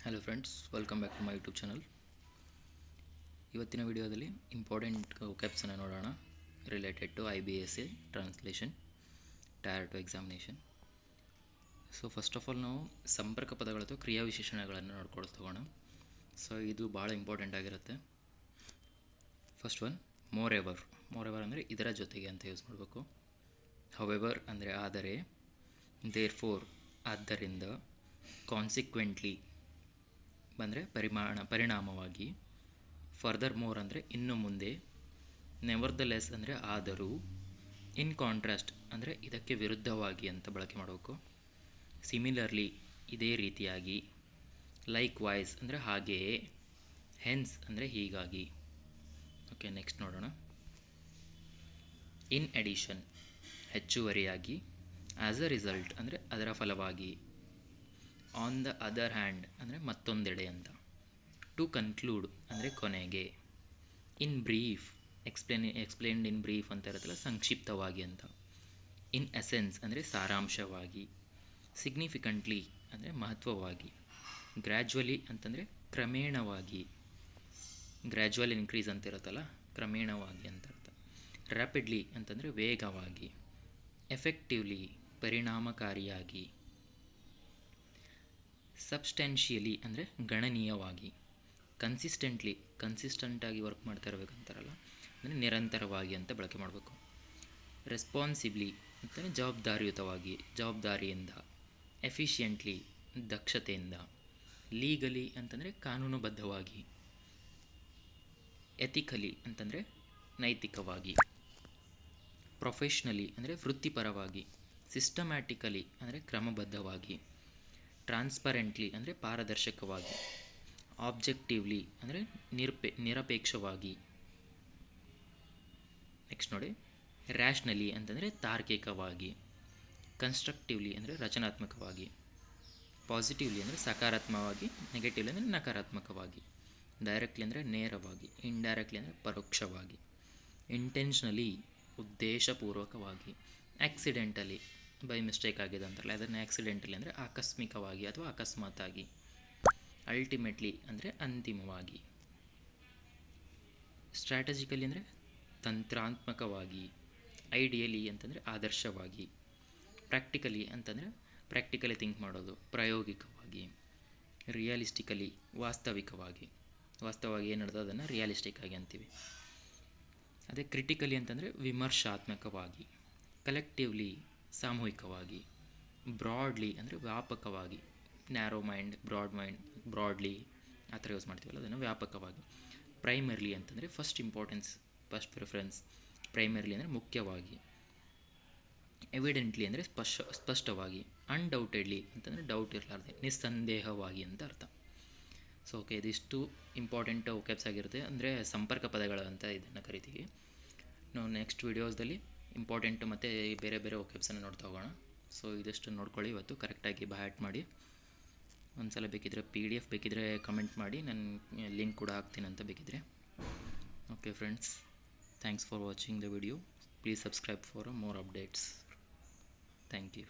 Hello friends, welcome back to my YouTube channel. ಇವತ್ತಿನ ವಿಡಿಯೋದಲ್ಲಿ important ವೊಕ್ಯಾಬ್ಸನ್ನು ನೋಡೋಣ related to IBSA translation tier 2 examination. So first of all ನಾವು ಸಂಪರ್ಕ ಪದಗಳು ಅಥವಾ ಕ್ರಿಯಾವಿಶೇಷಣಗಳನ್ನು ನೋಡ್ಕೊಳ್ತೋಗೋಣ. ಸೊ ಇದು ಭಾಳ ಇಂಪಾರ್ಟೆಂಟ್ ಆಗಿರುತ್ತೆ. ಫಸ್ಟ್ ಒನ್ ಮೋರ್ ಎವರ್ ಅಂದರೆ ಇದರ ಜೊತೆಗೆ ಅಂತ ಯೂಸ್ ಮಾಡಬೇಕು. ಹವೆವರ್ ಅಂದರೆ ಆದರೆ, ದೇರ್ ಫೋರ್ ಆದ್ದರಿಂದ, ಕಾನ್ಸಿಕ್ವೆಂಟ್ಲಿ ಬಂದರೆ ಪರಿಣಾಮವಾಗಿ, ಫರ್ದರ್ ಮೋರ್ ಅಂದರೆ ಇನ್ನು ಮುಂದೆ, ನೆವರ್ ದ ಲೆಸ್ ಅಂದರೆ ಆದರೂ, ಇನ್ ಕಾಂಟ್ರಾಸ್ಟ್ ಅಂದರೆ ಇದಕ್ಕೆ ವಿರುದ್ಧವಾಗಿ ಅಂತ ಬಳಕೆ ಮಾಡಬೇಕು. ಸಿಮಿಲರ್ಲಿ ಇದೇ ರೀತಿಯಾಗಿ, ಲೈಕ್ ವೈಸ್ ಅಂದರೆ ಹಾಗೆಯೇ, ಹೆನ್ಸ್ ಅಂದರೆ ಹೀಗಾಗಿ. ಓಕೆ, ನೆಕ್ಸ್ಟ್ ನೋಡೋಣ. ಇನ್ ಎಡಿಷನ್ ಹೆಚ್ಚುವರಿಯಾಗಿ, ಆಸ್ ಅ ರಿಸಲ್ಟ್ ಅಂದರೆ ಅದರ ಫಲವಾಗಿ, ಆನ್ ದ ಅದರ್ ಹ್ಯಾಂಡ್ ಅಂದರೆ ಮತ್ತೊಂದೆಡೆ ಅಂತ, ಟು ಕನ್ಕ್ಲೂಡ್ ಅಂದರೆ ಕೊನೆಗೆ, ಇನ್ ಬ್ರೀಫ್ ಎಕ್ಸ್ಪ್ಲೇನ್ಡ್ ಇನ್ ಬ್ರೀಫ್ ಅಂತ ಇರುತ್ತಲ್ಲ ಸಂಕ್ಷಿಪ್ತವಾಗಿ ಅಂತ, ಇನ್ ಎಸೆನ್ಸ್ ಅಂದರೆ ಸಾರಾಂಶವಾಗಿ, ಸಿಗ್ನಿಫಿಕೆಂಟ್ಲಿ ಅಂದರೆ ಮಹತ್ವವಾಗಿ, ಗ್ರ್ಯಾಜುವಲಿ ಅಂತಂದರೆ ಕ್ರಮೇಣವಾಗಿ, ಗ್ರ್ಯಾಜುವಲ್ ಇನ್ಕ್ರೀಸ್ ಅಂತ ಇರುತ್ತಲ್ಲ ಕ್ರಮೇಣವಾಗಿ ಅಂತ ಅರ್ಥ, ರ್ಯಾಪಿಡ್ಲಿ ಅಂತಂದರೆ ವೇಗವಾಗಿ, ಎಫೆಕ್ಟಿವ್ಲಿ ಪರಿಣಾಮಕಾರಿಯಾಗಿ, ಸಬ್ಸ್ಟೆನ್ಷಿಯಲಿ ಅಂದರೆ ಗಣನೀಯವಾಗಿ, ಕನ್ಸಿಸ್ಟೆಂಟಾಗಿ ವರ್ಕ್ ಮಾಡ್ತಾ ಇರಬೇಕಂತಾರಲ್ಲ ಅಂದರೆ ನಿರಂತರವಾಗಿ ಅಂತ ಬಳಕೆ ಮಾಡಬೇಕು. ರೆಸ್ಪಾನ್ಸಿಬ್ಲಿ ಅಂತಂದರೆ ಜವಾಬ್ದಾರಿಯುತವಾಗಿ, ಜವಾಬ್ದಾರಿಯಿಂದ, ಎಫಿಷಿಯೆಂಟ್ಲಿ ದಕ್ಷತೆಯಿಂದ, ಲೀಗಲಿ ಅಂತಂದರೆ ಕಾನೂನುಬದ್ಧವಾಗಿ, ಎಥಿಕಲಿ ಅಂತಂದರೆ ನೈತಿಕವಾಗಿ, ಪ್ರೊಫೆಷ್ನಲಿ ಅಂದರೆ ವೃತ್ತಿಪರವಾಗಿ, ಸಿಸ್ಟಮ್ಯಾಟಿಕಲಿ ಅಂದರೆ ಕ್ರಮಬದ್ಧವಾಗಿ, ಟ್ರಾನ್ಸ್ಪರೆಂಟ್ಲಿ ಅಂದರೆ ಪಾರದರ್ಶಕವಾಗಿ, ಆಬ್ಜೆಕ್ಟಿವ್ಲಿ ಅಂದರೆ ನಿರಪೇಕ್ಷವಾಗಿ. ನೆಕ್ಸ್ಟ್ ನೋಡಿ, ರ್ಯಾಷ್ನಲಿ ಅಂತಂದರೆ ತಾರ್ಕಿಕವಾಗಿ, ಕನ್ಸ್ಟ್ರಕ್ಟಿವ್ಲಿ ಅಂದರೆ ರಚನಾತ್ಮಕವಾಗಿ, ಪಾಸಿಟಿವ್ಲಿ ಅಂದರೆ ಸಕಾರಾತ್ಮಕವಾಗಿ, ನೆಗೆಟಿವ್ಲಿ ಅಂದರೆ ನಕಾರಾತ್ಮಕವಾಗಿ, ಡೈರೆಕ್ಟ್ಲಿ ಅಂದರೆ ನೇರವಾಗಿ, ಇಂಡೈರೆಕ್ಟ್ಲಿ ಅಂದರೆ ಪರೋಕ್ಷವಾಗಿ, ಇಂಟೆನ್ಷನಲಿ ಉದ್ದೇಶಪೂರ್ವಕವಾಗಿ, ಆಕ್ಸಿಡೆಂಟಲಿ ಬೈ ಮಿಸ್ಟೇಕ್ ಆಗಿದೆ ಅಂತಾರಲ್ಲ ಅದನ್ನು ಆಕ್ಸಿಡೆಂಟಲಿ ಅಂದರೆ ಆಕಸ್ಮಿಕವಾಗಿ ಅಥವಾ ಅಕಸ್ಮಾತಾಗಿ, ಅಲ್ಟಿಮೇಟ್ಲಿ ಅಂದರೆ ಅಂತಿಮವಾಗಿ, ಸ್ಟ್ರಾಟಜಿಕಲಿ ಅಂದರೆ ತಂತ್ರಾತ್ಮಕವಾಗಿ, ಐಡಿಯಲಿ ಅಂತಂದರೆ ಆದರ್ಶವಾಗಿ, ಪ್ರಾಕ್ಟಿಕಲಿ ಅಂತಂದರೆ ಪ್ರಾಕ್ಟಿಕಲಿ ಥಿಂಕ್ ಮಾಡೋದು ಪ್ರಾಯೋಗಿಕವಾಗಿ, ರಿಯಲಿಸ್ಟಿಕಲಿ ವಾಸ್ತವವಾಗಿ ಏನು ನಡೆದು ಅದನ್ನು ರಿಯಲಿಸ್ಟಿಕ್ ಆಗಿ ಅಂತೀವಿ. ಅದೇ ಕ್ರಿಟಿಕಲಿ ಅಂತಂದರೆ ವಿಮರ್ಶಾತ್ಮಕವಾಗಿ, ಕಲೆಕ್ಟಿವ್ಲಿ ಸಾಮೂಹಿಕವಾಗಿ, ಬ್ರಾಡ್ಲಿ ಅಂದರೆ ವ್ಯಾಪಕವಾಗಿ, ನ್ಯಾರೋ ಮೈಂಡ್ ಬ್ರಾಡ್ಲಿ ಆ ಥರ ಯೂಸ್ ಮಾಡ್ತೀವಲ್ಲ ಅದನ್ನು ವ್ಯಾಪಕವಾಗಿ, ಪ್ರೈಮರ್ಲಿ ಅಂತಂದರೆ first importance first preference, primarily ಅಂದರೆ ಮುಖ್ಯವಾಗಿ, ಎವಿಡೆಂಟ್ಲಿ ಅಂದರೆ ಸ್ಪಷ್ಟವಾಗಿ, ಅನ್ಡೌಟೆಡ್ಲಿ ಅಂತಂದರೆ ಡೌಟ್ ಇರಲಾರ್ದೆ ನಿಸ್ಸಂದೇಹವಾಗಿ ಅಂತ ಅರ್ಥ. ಸೊ ಓಕೆ, ಇದಿಷ್ಟು ಇಂಪಾರ್ಟೆಂಟ್ ವೊಕ್ಯಾಬ್ಸ್ ಆಗಿರುತ್ತೆ, ಅಂದರೆ ಸಂಪರ್ಕ ಪದಗಳು ಅಂತ ಇದನ್ನು ಕರಿತೀವಿ. ನಾವು ನೆಕ್ಸ್ಟ್ ವೀಡಿಯೋಸ್ದಲ್ಲಿ ಇಂಪಾರ್ಟೆಂಟ್ ಮತ್ತು ಬೇರೆ ಬೇರೆ ವೊಕ್ಯಾಬ್ಸನ್ನು ನೋಡ್ತಾ ಹೋಗೋಣ. ಸೊ ಇದಿಷ್ಟು ನೋಡ್ಕೊಳ್ಳಿ, ಇವತ್ತು ಕರೆಕ್ಟಾಗಿ ಬೈಹ್ಯಾಟ್ ಮಾಡಿ. ಒಂದ್ಸಲ ಬೇಕಿದ್ರೆ PDF ಬೇಕಿದ್ರೆ ಕಮೆಂಟ್ ಮಾಡಿ, ನಾನು ಲಿಂಕ್ ಕೂಡ ಹಾಕ್ತೀನಿ ಅಂತ ಬೇಕಿದ್ರೆ. Okay friends, thanks for watching the video. Please subscribe for more updates. Thank you.